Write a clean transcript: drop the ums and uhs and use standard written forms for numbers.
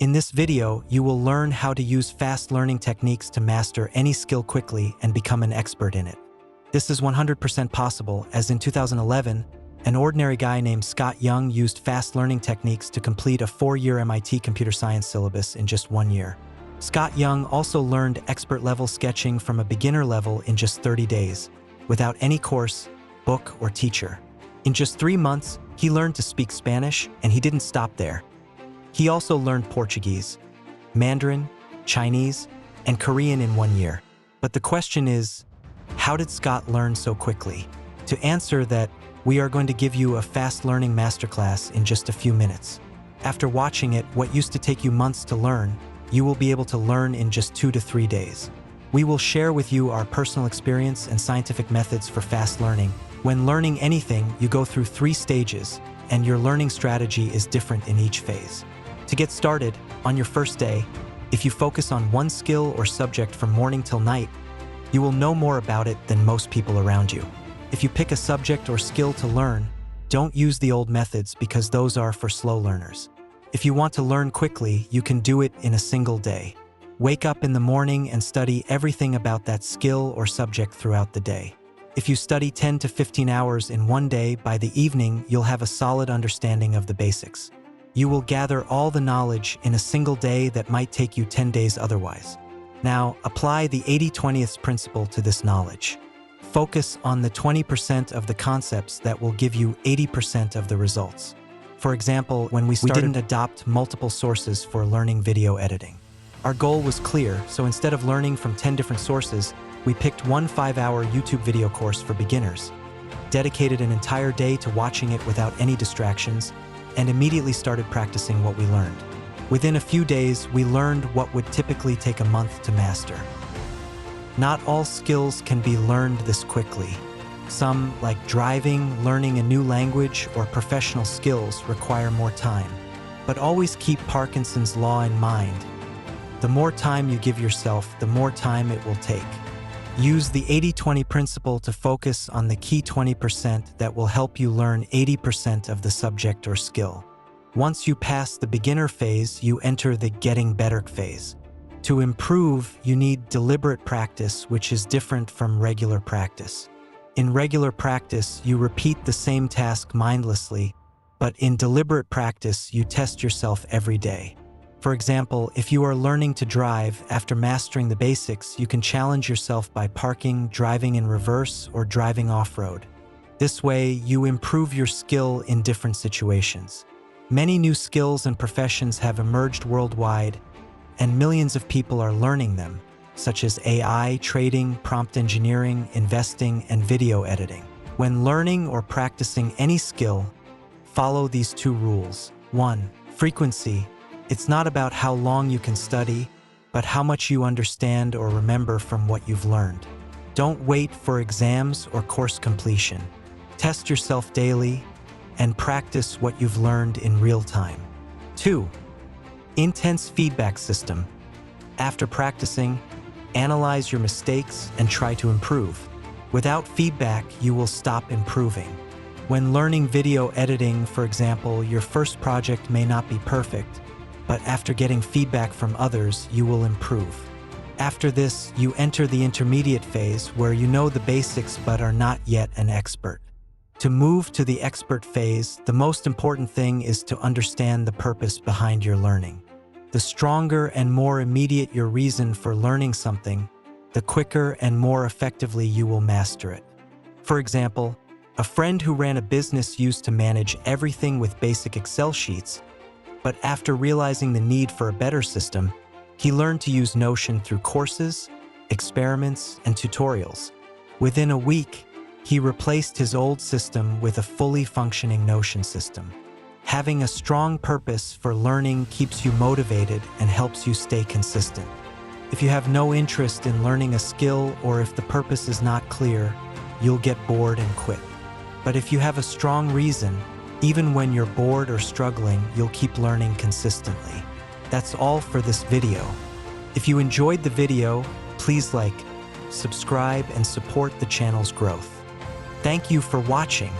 In this video, you will learn how to use fast learning techniques to master any skill quickly and become an expert in it. This is 100% possible, as in 2011, an ordinary guy named Scott Young used fast learning techniques to complete a 4-year MIT computer science syllabus in just 1 year. Scott Young also learned expert-level sketching from a beginner level in just 30 days, without any course, book, or teacher. In just 3 months, he learned to speak Spanish, and he didn't stop there. He also learned Portuguese, Mandarin, Chinese, and Korean in 1 year. But the question is, how did Scott learn so quickly? To answer that, we are going to give you a fast learning masterclass in just a few minutes. After watching it, what used to take you months to learn, you will be able to learn in just 2 to 3 days. We will share with you our personal experience and scientific methods for fast learning. When learning anything, you go through 3 stages, and your learning strategy is different in each phase. To get started, on your first day, if you focus on one skill or subject from morning till night, you will know more about it than most people around you. If you pick a subject or skill to learn, don't use the old methods because those are for slow learners. If you want to learn quickly, you can do it in a single day. Wake up in the morning and study everything about that skill or subject throughout the day. If you study 10 to 15 hours in one day, by the evening, you'll have a solid understanding of the basics. You will gather all the knowledge in a single day that might take you 10 days otherwise. Now, apply the 80-20 principle to this knowledge. Focus on the 20% of the concepts that will give you 80% of the results. For example, when we didn't adopt multiple sources for learning video editing. Our goal was clear, so instead of learning from 10 different sources, we picked one 5-hour YouTube video course for beginners, dedicated an entire day to watching it without any distractions, and immediately started practicing what we learned. Within a few days, we learned what would typically take a month to master. Not all skills can be learned this quickly. Some, like driving, learning a new language, or professional skills, require more time. But always keep Parkinson's law in mind. The more time you give yourself, the more time it will take. Use the 80-20 principle to focus on the key 20% that will help you learn 80% of the subject or skill. Once you pass the beginner phase, you enter the getting better phase. To improve, you need deliberate practice, which is different from regular practice. In regular practice, you repeat the same task mindlessly, but in deliberate practice, you test yourself every day. For example, if you are learning to drive, after mastering the basics, you can challenge yourself by parking, driving in reverse, or driving off-road. This way, you improve your skill in different situations. Many new skills and professions have emerged worldwide, and millions of people are learning them, such as AI, trading, prompt engineering, investing, and video editing. When learning or practicing any skill, follow these 2 rules. 1. Frequency. It's not about how long you can study, but how much you understand or remember from what you've learned. Don't wait for exams or course completion. Test yourself daily and practice what you've learned in real time. 2. Intense feedback system. After practicing, analyze your mistakes and try to improve. Without feedback, you will stop improving. When learning video editing, for example, your first project may not be perfect, but after getting feedback from others, you will improve. After this, you enter the intermediate phase where you know the basics but are not yet an expert. To move to the expert phase, the most important thing is to understand the purpose behind your learning. The stronger and more immediate your reason for learning something, the quicker and more effectively you will master it. For example, a friend who ran a business used to manage everything with basic Excel sheets, but after realizing the need for a better system, he learned to use Notion through courses, experiments, and tutorials. Within a week, he replaced his old system with a fully functioning Notion system. Having a strong purpose for learning keeps you motivated and helps you stay consistent. If you have no interest in learning a skill, or if the purpose is not clear, you'll get bored and quit. But if you have a strong reason, even when you're bored or struggling, you'll keep learning consistently. That's all for this video. If you enjoyed the video, please like, subscribe, and support the channel's growth. Thank you for watching.